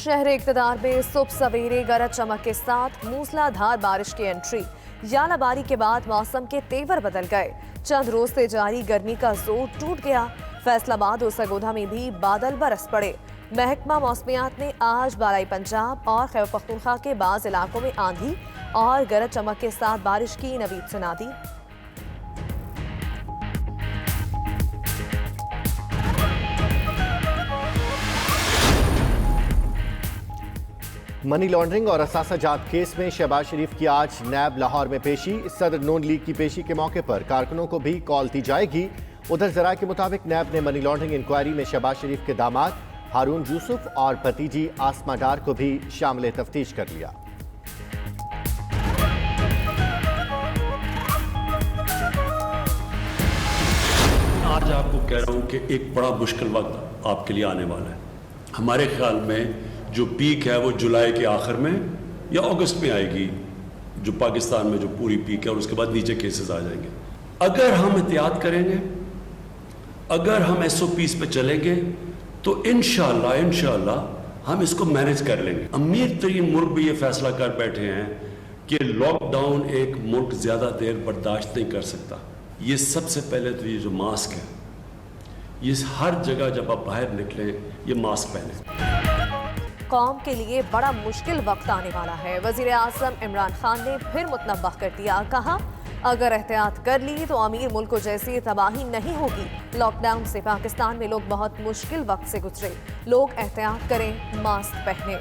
शहर इक़्तिदार में सुबह सवेरे गरज चमक के साथ मूसलाधार बारिश की एंट्री। यालाबारी के बाद मौसम के तेवर बदल गए। चंद रोज से जारी गर्मी का जोर टूट गया। फैसलाबाद और सरगोधा में भी बादल बरस पड़े। महकमा मौसमियात ने आज बालाई पंजाब और खैबर पख्तूनख्वा के बाज़ इलाकों में आंधी और गरज चमक के साथ बारिश की नवीद सुना दी। मनी लॉन्ड्रिंग और असासा जात केस में शहबाज शरीफ की आज नैब लाहौर में पेशी। सदर नून लीग की पेशी के मौके पर कारकुनों को भी कॉल दी जाएगी। उधर जरा के मुताबिक नैब ने मनी लॉन्ड्रिंग इंक्वायरी में शहबाज शरीफ के दामाद हारून यूसुफ और भतीजी आसमा डार को भी शामिल तफ्तीश कर लिया। आज आपको कह रहा हूं कि एक बड़ा मुश्किल वक्त आपके लिए आने वाला है। हमारे ख्याल में जो पीक है वो जुलाई के आखिर में या अगस्त में आएगी, जो पाकिस्तान में जो पूरी पीक है, और उसके बाद नीचे केसेस आ जाएंगे। अगर हम एहतियात करेंगे, अगर हम SOPs पे चलेंगे तो इंशाअल्लाह हम इसको मैनेज कर लेंगे। अमीर तरीन मुल्क भी ये फैसला कर बैठे हैं कि लॉकडाउन एक मुल्क ज़्यादा देर बर्दाश्त नहीं कर सकता। ये सबसे पहले तो ये जो मास्क है, ये हर जगह जब आप बाहर निकलें ये मास्क पहने। कौम के लिए बड़ा मुश्किल वक्त आने वाला है। वजीर आज़म इमरान खान ने फिर मुतनब्बह कर दिया। कहा, अगर एहतियात कर ली तो अमीर मुल्क जैसी तबाही नहीं होगी। लॉकडाउन से पाकिस्तान में लोग बहुत मुश्किल वक्त से गुजरे। लोग एहतियात करें, मास्क पहने।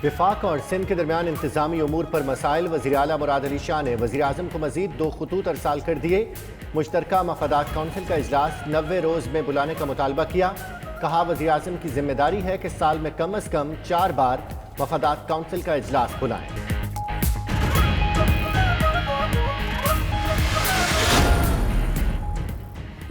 विफाक और सिंध के दरमियान इंतजामी उमूर पर मसाइल। वज़ीर आला मुराद अली शाह ने वज़ीर आज़म को मज़ीद 2 खतूत अरसाल कर दिए। मुश्तरका मफादात काउंसिल का इजलास 90 रोज़ में बुलाने का मुतालबा किया। कहा, वज़ीर आज़म की जिम्मेदारी है कि साल में कम अज़ कम 4 बार मफादात काउंसिल का इजलास बुलाएं।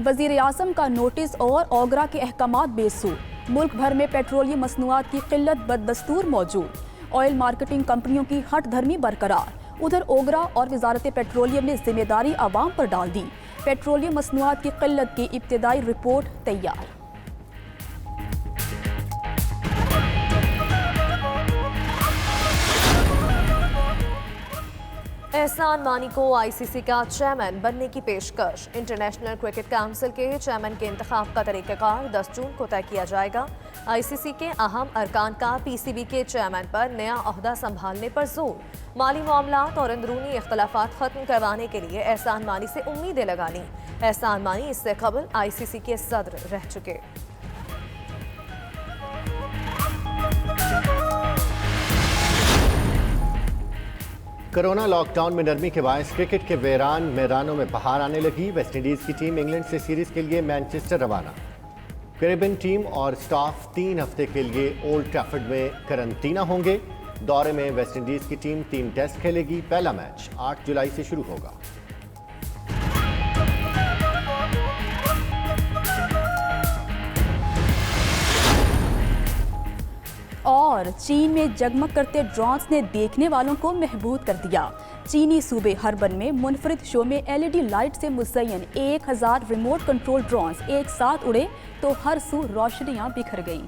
वज़ीर आज़म का नोटिस और ओगरा के अहकामात बेसूर। मुल्क भर में पेट्रोलियम मसनूआत की किल्लत बददस्तूर मौजूद। ऑयल मार्केटिंग कंपनियों की हट धर्मी बरकरार। उधर ओगरा और वजारत पेट्रोलियम ने जिम्मेदारी आवाम पर डाल दी। पेट्रोलियम मसनूआत की किल्लत की इब्तिदाई रिपोर्ट तैयार। एहसान मानी को ICC का चेयरमैन बनने की पेशकश। इंटरनेशनल क्रिकेट काउंसिल के चेयरमैन के इंतखाब का तरीक़ाकार 10 जून को तय किया जाएगा। ICC के अहम अरकान का PCB के चेयरमैन पर नया ओहदा संभालने पर जोर। माली मामलात और अंदरूनी इख्तलाफात खत्म करवाने के लिए एहसान मानी से उम्मीदें लगा लीं। एहसान मानी इससे कबल ICC के सदर रह चुके। कोरोना लॉकडाउन में नरमी के बायस क्रिकेट के वीरान मैदानों में बहार आने लगी। वेस्ट इंडीज़ की टीम इंग्लैंड से सीरीज के लिए मैनचेस्टर रवाना। कैरेबियन टीम और स्टाफ 3 हफ्ते के लिए ओल्ड ट्रैफर्ड में करंतना होंगे। दौरे में वेस्ट इंडीज़ की टीम 3 टेस्ट खेलेगी। पहला मैच 8 जुलाई से शुरू होगा। और चीन में जगमग करते ड्रोन्स ने देखने वालों को महबूब कर दिया। चीनी सूबे हरबन में मुनफरिद शो में LED लाइट से मुज़य्यन 1000 रिमोट कंट्रोल ड्रोन्स एक साथ उड़े तो हर सू रोशनियां बिखर गईं।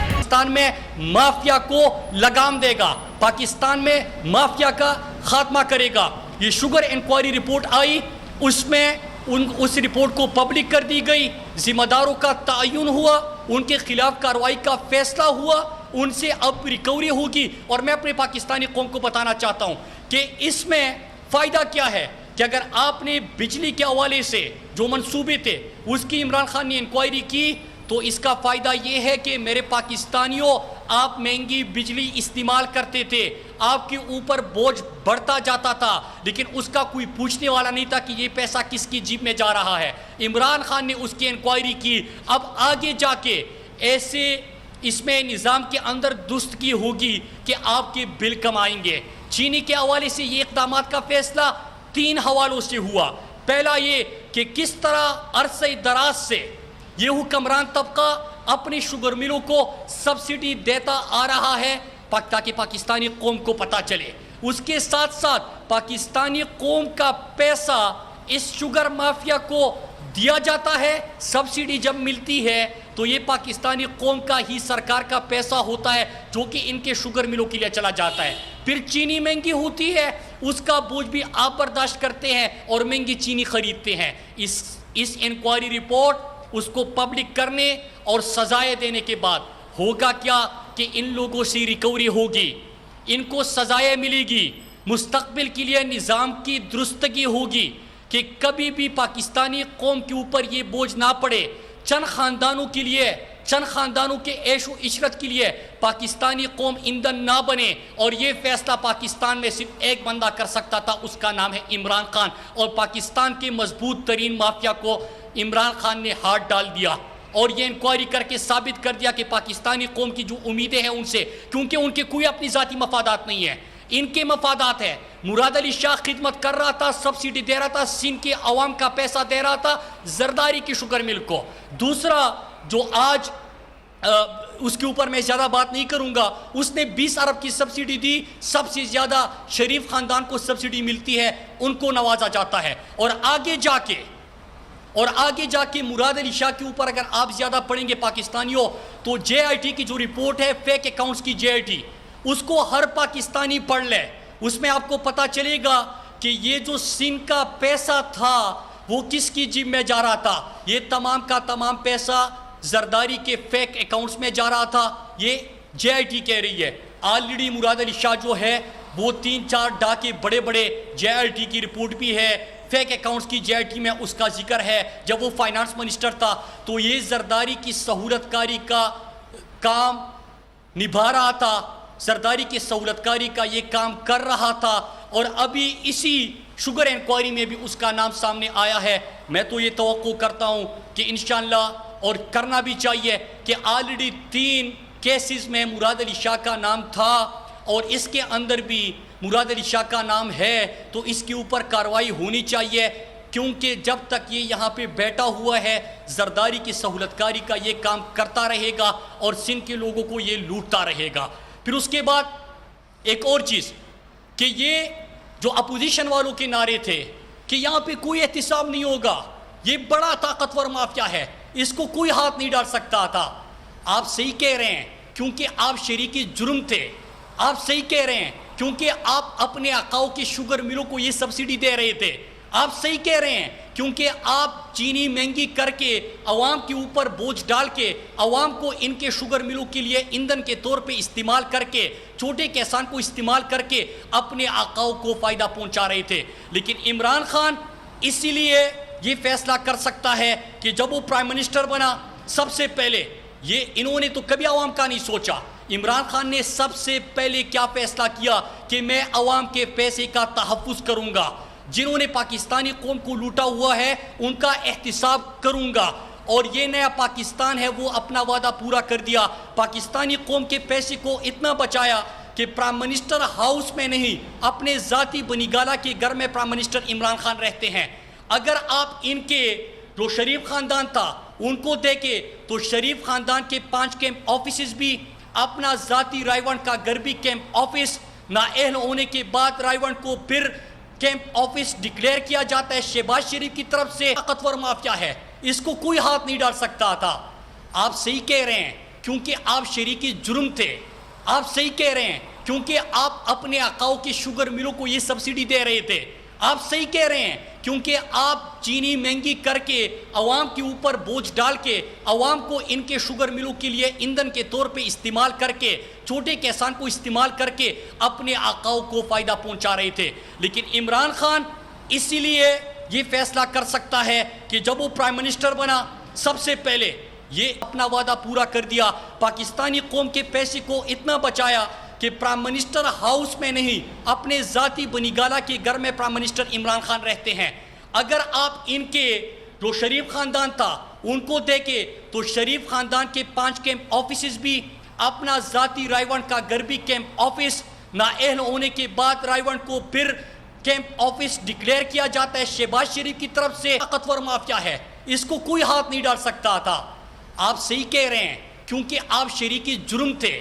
पाकिस्तान में माफिया को लगाम देगा, पाकिस्तान में माफिया का खात्मा करेगा। ये शुगर इंक्वायरी रिपोर्ट आई, उसमें उस रिपोर्ट को पब्लिक कर दी गई। जिम्मेदारों का तयन हुआ, उनके खिलाफ कार्रवाई का फैसला हुआ, उनसे अब रिकवरी होगी। और मैं अपने पाकिस्तानी कौम को बताना चाहता हूं कि इसमें फ़ायदा क्या है कि अगर आपने बिजली के हवाले से जो मंसूबे थे उसकी इमरान खान ने इंक्वायरी की, तो इसका फ़ायदा ये है कि मेरे पाकिस्तानियों, आप महंगी बिजली इस्तेमाल करते थे, आपके ऊपर बोझ बढ़ता जाता था, लेकिन उसका कोई पूछने वाला नहीं था कि ये पैसा किसकी जेब में जा रहा है। इमरान खान ने उसकी इंक्वायरी की। अब आगे जाके ऐसे इसमें निज़ाम के अंदर दुरुस्ती होगी कि आपके बिल कम आएंगे। चीनी के हवाले से ये इक़दाम का फैसला 3 हवालों से हुआ। पहला ये कि किस तरह अरसे दराज से ये हुक्मरान तबका अपनी शुगर मिलों को सब्सिडी देता आ रहा है, ताकि पाकिस्तानी कौम को पता चले। उसके साथ साथ पाकिस्तानी कौम का पैसा इस शुगर माफिया को दिया जाता है। सब्सिडी जब मिलती है तो ये पाकिस्तानी कौम का ही सरकार का पैसा होता है जो कि इनके शुगर मिलों के लिए चला जाता है। फिर चीनी महंगी होती है, उसका बोझ भी आप बर्दाश्त करते हैं और महंगी चीनी खरीदते हैं। इस इंक्वायरी रिपोर्ट उसको पब्लिक करने और सजाएं देने के बाद होगा क्या कि इन लोगों से रिकवरी होगी, इनको सजाएं मिलेगी, मुस्तकबिल के लिए निज़ाम की दुरुस्तगी होगी कि कभी भी पाकिस्तानी कौम के ऊपर ये बोझ ना पड़े। चंद ख़ानदानों के लिए, चंद ख़ानदानों के ऐश व इशरत के लिए पाकिस्तानी कौम ईंधन ना बने। और ये फैसला पाकिस्तान में सिर्फ एक बंदा कर सकता था, उसका नाम है इमरान खान। और पाकिस्तान के मजबूत तरीन माफिया को इमरान खान ने हाथ डाल दिया और ये इंक्वायरी करके साबित कर दिया कि पाकिस्तानी कौम की जो उम्मीदें हैं उनसे, क्योंकि उनके कोई अपनी ज़ाती मफादात नहीं है, इनके मफादात है। मुराद अली शाह खिदमत कर रहा था, सब्सिडी दे रहा था, सिंध के अवाम का पैसा दे रहा था जरदारी की शुगर मिल को। दूसरा जो आज उसके ऊपर मैं ज़्यादा बात नहीं करूंगा, उसने 20 अरब की सब्सिडी दी। सबसे ज़्यादा शरीफ ख़ानदान को सब्सिडी मिलती है, उनको नवाजा जाता है। और आगे जाके मुराद अली शाह के ऊपर अगर आप ज़्यादा पढ़ेंगे पाकिस्तानियों, तो JIT की जो रिपोर्ट है फेक अकाउंट्स की JIT, उसको हर पाकिस्तानी पढ़ ले, उसमें आपको पता चलेगा कि ये जो सिंध का पैसा था वो किसकी जेब में जा रहा था। ये तमाम का तमाम पैसा जरदारी के फेक अकाउंट्स में जा रहा था, ये JIT कह रही है। ऑलरेडी मुराद अली शाह जो है वो 3-4 डाके बड़े बड़े JIT की रिपोर्ट भी है, फेक अकाउंट्स की JIT में उसका जिक्र है। जब वो फाइनेंस मिनिस्टर था तो ये जरदारी की सहूलतकारी का काम निभा रहा था, जरदारी की सहूलतकारी का ये काम कर रहा था। और अभी इसी शुगर इंक्वायरी में भी उसका नाम सामने आया है। मैं तो ये तवक्को करता हूँ कि इंशाअल्लाह, और करना भी चाहिए, कि ऑलरेडी 3 केसेस में मुराद अली शाह का नाम था और इसके अंदर भी मुराद अली शाह का नाम है, तो इसके ऊपर कार्रवाई होनी चाहिए। क्योंकि जब तक ये यहाँ पे बैठा हुआ है जरदारी की सहूलतकारी का ये काम करता रहेगा और सिंध के लोगों को ये लूटता रहेगा। फिर उसके बाद एक और चीज़ कि ये जो अपोजिशन वालों के नारे थे कि यहाँ पे कोई एहतिसाब नहीं होगा, ये बड़ा ताकतवर माफिया है, इसको कोई हाथ नहीं डाल सकता था। आप सही कह रहे हैं क्योंकि आप शरीकी जुर्म थे। आप सही कह रहे हैं क्योंकि आप अपने आकाओं के शुगर मिलों को ये सब्सिडी दे रहे थे। आप सही कह रहे हैं क्योंकि आप चीनी महंगी करके अवाम के ऊपर बोझ डाल के अवाम को इनके शुगर मिलों के लिए ईंधन के तौर पे इस्तेमाल करके, छोटे किसान को इस्तेमाल करके अपने आकाओं को फ़ायदा पहुंचा रहे थे। लेकिन इमरान खान इसीलिए ये फैसला कर सकता है कि जब वो प्राइम मिनिस्टर बना, सबसे पहले ये इन्होंने तो कभी अवाम का नहीं सोचा। इमरान खान ने सबसे पहले क्या फैसला किया कि मैं अवाम के पैसे का तहफ़्फ़ुज़ करूँगा, जिन्होंने पाकिस्तानी कौम को लूटा हुआ है उनका एहतिसाब करूँगा। और ये नया पाकिस्तान है वो अपना वादा पूरा कर दिया। पाकिस्तानी कौम के पैसे को इतना बचाया कि प्राइम मिनिस्टर हाउस में नहीं, अपने ज़ाती बनीगाला के घर में प्राइम मिनिस्टर इमरान खान रहते हैं। अगर आप इनके जो शरीफ ख़ानदान था उनको देखे तो शरीफ ख़ानदान के 5 कैंप ऑफिस भी, अपना ज़ाती रायवंड का घर भी कैंप ऑफिस, नाअहल होने के बाद रायवंड को फिर कैंप ऑफिस डिक्लेयर किया जाता है शहबाज शरीफ की तरफ से। ताकतवर माफिया है, इसको कोई हाथ नहीं डाल सकता था। आप सही कह रहे हैं क्योंकि आप शरीकी जुर्म थे। आप सही कह रहे हैं क्योंकि आप अपने आकाओं के शुगर मिलों को ये सब्सिडी दे रहे थे। आप सही कह रहे हैं क्योंकि आप चीनी महंगी करके अवाम के ऊपर बोझ डाल के अवाम को इनके शुगर मिलों के लिए ईंधन के तौर पे इस्तेमाल करके, छोटे किसान को इस्तेमाल करके अपने आकाओं को फ़ायदा पहुंचा रहे थे। लेकिन इमरान खान इसीलिए ये फैसला कर सकता है कि जब वो प्राइम मिनिस्टर बना, सबसे पहले ये अपना वादा पूरा कर दिया। पाकिस्तानी कौम के पैसे को इतना बचाया कि प्राइम मिनिस्टर हाउस में नहीं, अपने ज़ाती बनीगाला के घर में प्राइम मिनिस्टर इमरान खान रहते हैं। अगर आप इनके जो शरीफ ख़ानदान था उनको देखे तो शरीफ ख़ानदान के 5 कैंप ऑफिस भी, अपना ज़ाती रायवंड का घर भी कैंप ऑफिस, नाअहल होने के बाद रायवंड को फिर कैंप ऑफिस डिक्लेयर किया जाता है शहबाज शरीफ की तरफ से। ताकतवर माफिया है, इसको कोई हाथ नहीं डाल सकता था। आप सही कह रहे हैं क्योंकि आप शरीकी जुर्म थे।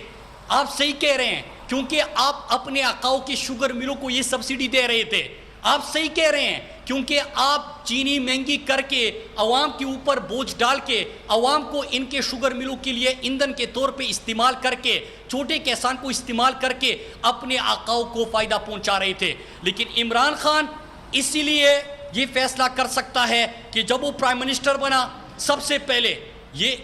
आप सही कह रहे हैं کیونکہ آپ اپنے آقاؤں کے شوگر ملوں کو یہ سبسڈی دے رہے تھے. آپ صحیح کہہ رہے ہیں, کیونکہ آپ چینی مہنگی کر کے عوام کے اوپر بوجھ ڈال کے عوام کو ان کے شوگر ملوں کے لیے ایندھن کے طور پہ استعمال کر کے, چھوٹے کسان کو استعمال کر کے اپنے آقاؤں کو فائدہ پہنچا رہے تھے. لیکن عمران خان اسی لیے یہ فیصلہ کر سکتا ہے کہ جب وہ پرائم منسٹر بنا, سب سے پہلے یہ